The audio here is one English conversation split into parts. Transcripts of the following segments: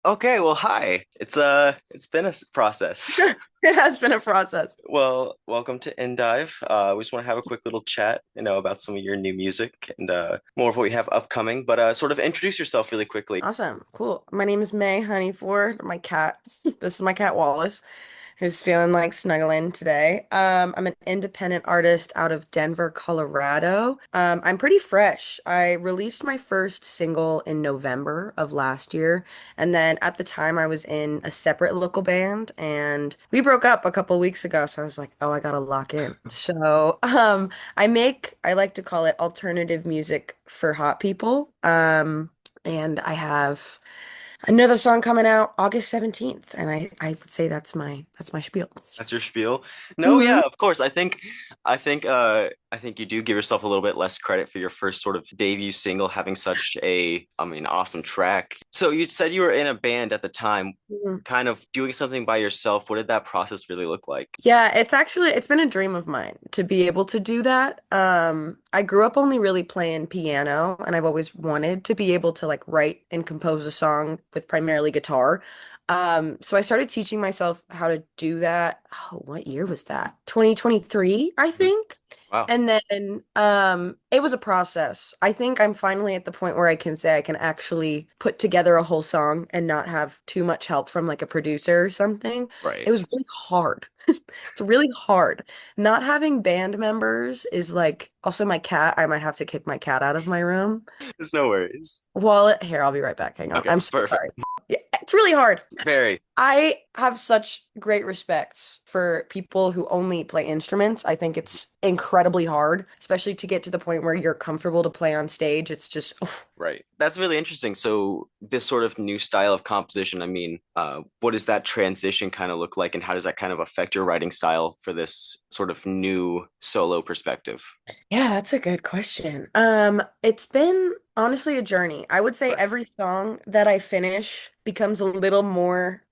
Okay, well, hi. It's been a process. It has been a process. Well, welcome to INDIVE. We just want to have a quick little chat, about some of your new music and more of what you have upcoming. But sort of introduce yourself really quickly. Awesome. Cool. My name is Mae Hunniford. My cat, this is my cat Wallace, who's feeling like snuggling today. I'm an independent artist out of Denver, Colorado. I'm pretty fresh. I released my first single in November of last year, and then at the time I was in a separate local band, and we broke up a couple weeks ago. So I was like, oh, I gotta lock in. So I like to call it alternative music for hot people. And I have another song coming out August 17th, and I would say that's my spiel. That's your spiel. No, yeah, Hmm. of course. I think you do give yourself a little bit less credit for your first sort of debut single having such awesome track. So you said you were in a band at the time, kind of doing something by yourself. What did that process really look like? Yeah, it's been a dream of mine to be able to do that. I grew up only really playing piano, and I've always wanted to be able to like write and compose a song with primarily guitar. So I started teaching myself how to do that. Oh, what year was that? 2023, I Mhm. think. Wow. And then it was a process. I think I'm finally at the point where I can say I can actually put together a whole song and not have too much help from like a producer or something. It Right. was really hard. It's really hard. Not having band members is like also my cat. I might have to kick my cat out of my room. There's no worries. Wallet, here, I'll be right back. Hang on. Okay, I'm so perfect. sorry. Yeah, it's really hard. Very. I have such great respect for people who only play instruments. I think it's incredibly hard, especially to get to the point where you're comfortable to play on stage. It's just, oof. Right. That's really interesting. So this sort of new style of composition, what does that transition kind of look like, and how does that kind of affect your writing style for this sort of new solo perspective? Yeah, that's a good question. It's been honestly a journey. I would say Right. every song that I finish becomes a little more,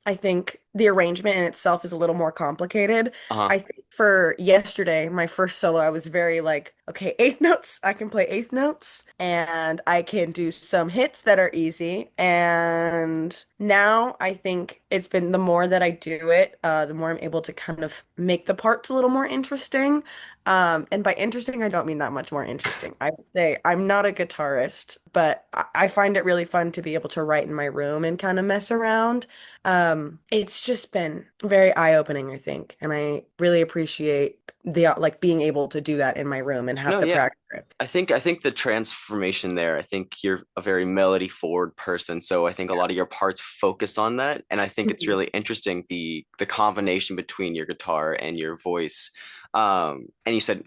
I think the arrangement in itself is a little more complicated. Uh-huh. I think for yesterday, my first solo, I was very like, okay, eighth notes, I can play eighth notes and I can do some hits that are easy. And now I think it's been the more that I do it, the more I'm able to kind of make the parts a little more interesting. And by interesting, I don't mean that much more interesting. I would say I'm not a guitarist, but I find it really fun to be able to write in my room and kind of mess around. It's just been very eye-opening, I think, and I really appreciate the like being able to do that in my room and have No, the yeah. practice. I think the transformation there, I think you're a very melody forward person. So I think a lot of your parts focus on that. And I think it's Mhm. really interesting the combination between your guitar and your voice. And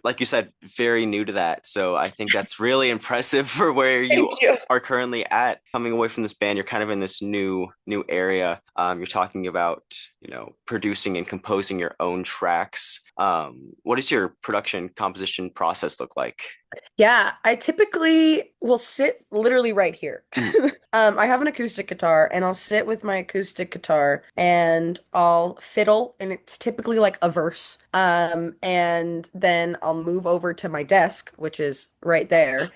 like you said, very new to that. So I think that's really impressive for where you Thank you. are currently at. Coming away from this band, you're kind of in this new area. You're talking about, producing and composing your own tracks. What does your production composition process look like? Yeah, I typically will sit literally right here. Mhm. I have an acoustic guitar and I'll sit with my acoustic guitar and I'll fiddle and it's typically like a verse. And then I'll move over to my desk, which is right there.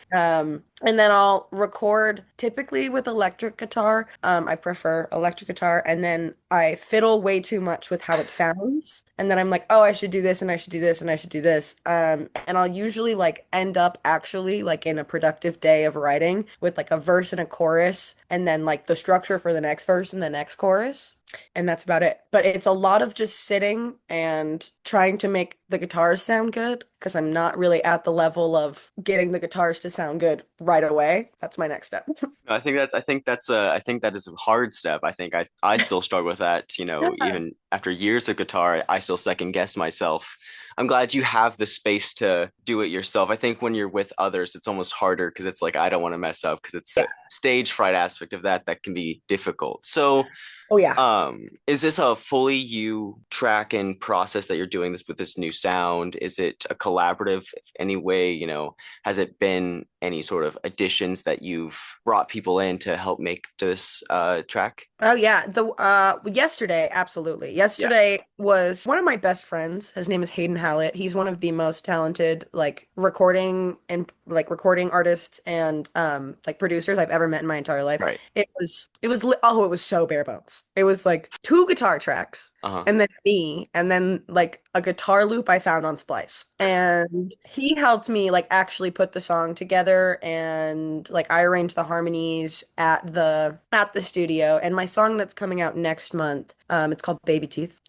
And then I'll record typically with electric guitar. I prefer electric guitar. And then I fiddle way too much with how it sounds. And then I'm like, oh, I should do this and I should do this and I should do this. And I'll usually like end up actually like in a productive day of writing with like a verse and a chorus and then like the structure for the next verse and the next chorus. And that's about it. But it's a lot of just sitting and trying to make the guitars sound good because I'm not really at the level of getting the guitars to sound good right away. That's my next step. I think that is a hard step. I still struggle with that, Yeah. even after years of guitar, I still second guess myself. I'm glad you have the space to do it yourself. I think when you're with others, it's almost harder because it's like I don't want to mess up because it's the stage fright aspect of that can be difficult. So Oh yeah. is this a fully you track and process that you're doing this with this new sound? Is it a collaborative any way, has it been any sort of additions that you've brought people in to help make this track? Oh yeah, the yesterday, absolutely. Yeah. Yesterday was one of my best friends. His name is Hayden Hallett. He's one of the most talented like recording artists and like producers I've ever met in my entire life. Right. Oh, it was so bare bones. It was like two guitar tracks Uh-huh. and then me and then like a guitar loop I found on Splice. And he helped me like actually put the song together and like I arranged the harmonies at the studio. And my song that's coming out next month, it's called Baby Teeth.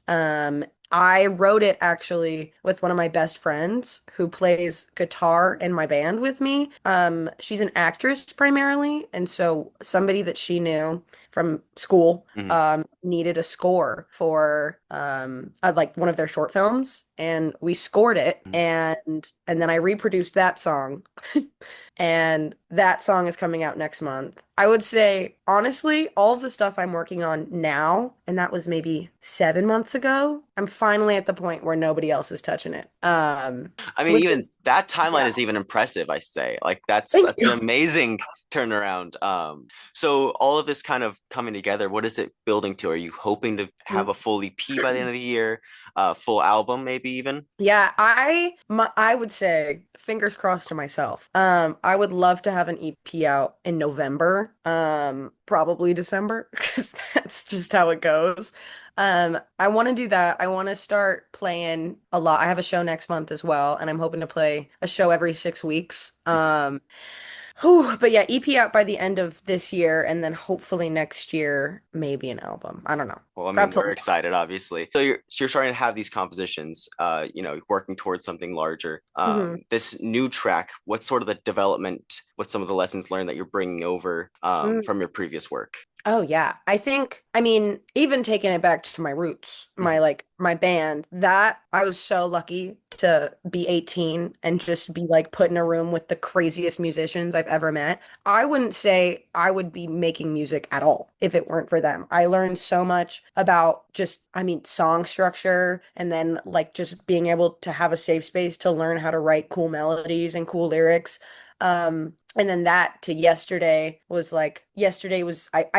I wrote it actually with one of my best friends who plays guitar in my band with me. She's an actress primarily, and so somebody that she knew from school Hmm. needed a score for like one of their short films, and we scored it, and then I reproduced that song, and that song is coming out next month. I would say honestly, all of the stuff I'm working on now, and that was maybe 7 months ago, I'm finally at the point where nobody else is touching it. I mean, Which even is that timeline yeah. is even impressive, I say. Like Thank that's an you. amazing turnaround. So all of this kind of coming together, what is it building to? Are you hoping to have a full EP by the end of the year? Full album, maybe even? Yeah, I would say fingers crossed to myself. I would love to have an EP out in November, probably December, because that's just how it goes. I want to do that. I want to start playing a lot. I have a show next month as well, and I'm hoping to play a show every 6 weeks. Whew, but yeah, EP out by the end of this year, and then hopefully next year, maybe an album. I don't know. Well, I mean, That's a we're lot. excited, obviously. So you're starting to have these compositions, working towards something larger. Mhm. This new track, what's sort of the development? What's some of the lessons learned that you're bringing over from your previous work? Oh yeah. I mean, even taking it back to my roots, Mhm. my band, that I was so lucky to be 18 and just be like put in a room with the craziest musicians I've ever met. I wouldn't say I would be making music at all if it weren't for them. I learned so much about just, I mean, song structure and then like just being able to have a safe space to learn how to write cool melodies and cool lyrics. And then that to I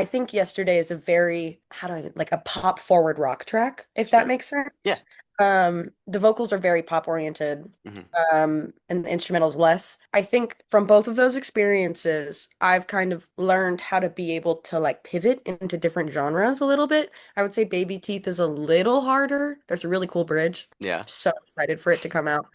think yesterday is a very, how do I, like a pop forward rock track, if that Sure. makes Yeah. sense. The vocals are very pop oriented, Hmm. and the instrumentals less. I think from both of those experiences, I've kind of learned how to be able to like pivot into different genres a little bit. I would say Baby Teeth is a little harder. There's a really cool bridge. Yeah. So excited for it to come out.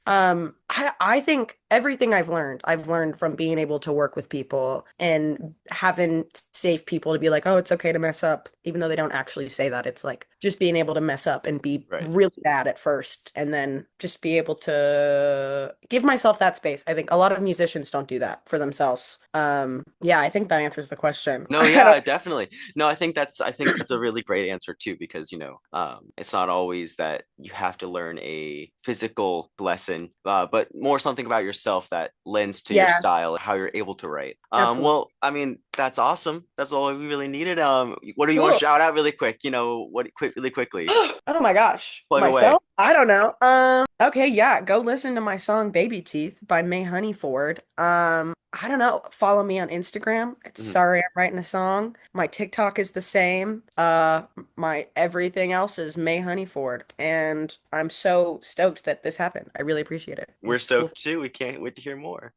I think everything I've learned from being able to work with people and having safe people to be like, oh, it's okay to mess up, even though they don't actually say that. It's like just being able to mess up and be Right. really bad at first, and then just be able to give myself that space. I think a lot of musicians don't do that for themselves. Yeah, I think that answers the question. No, I don't. yeah, definitely. No, I think that's a really great answer too, because it's not always that you have to learn a physical lesson, but more something about yourself that lends to your Yeah, style, how you're able to write. absolutely. Well, I mean, that's awesome. That's all we really needed. What do you want to Cool. shout out really quick? Really quickly, Oh my gosh. plug away. Myself? I don't know. Okay, yeah, go listen to my song Baby Teeth by Mae Hunniford. I don't know. Follow me on Instagram. It's Mhm. Sorry I'm Writing a Song. My TikTok is the same. My everything else is Mae Hunniford. And I'm so stoked that this happened. I really appreciate it. We're This is cool. stoked too. We can't wait to hear more.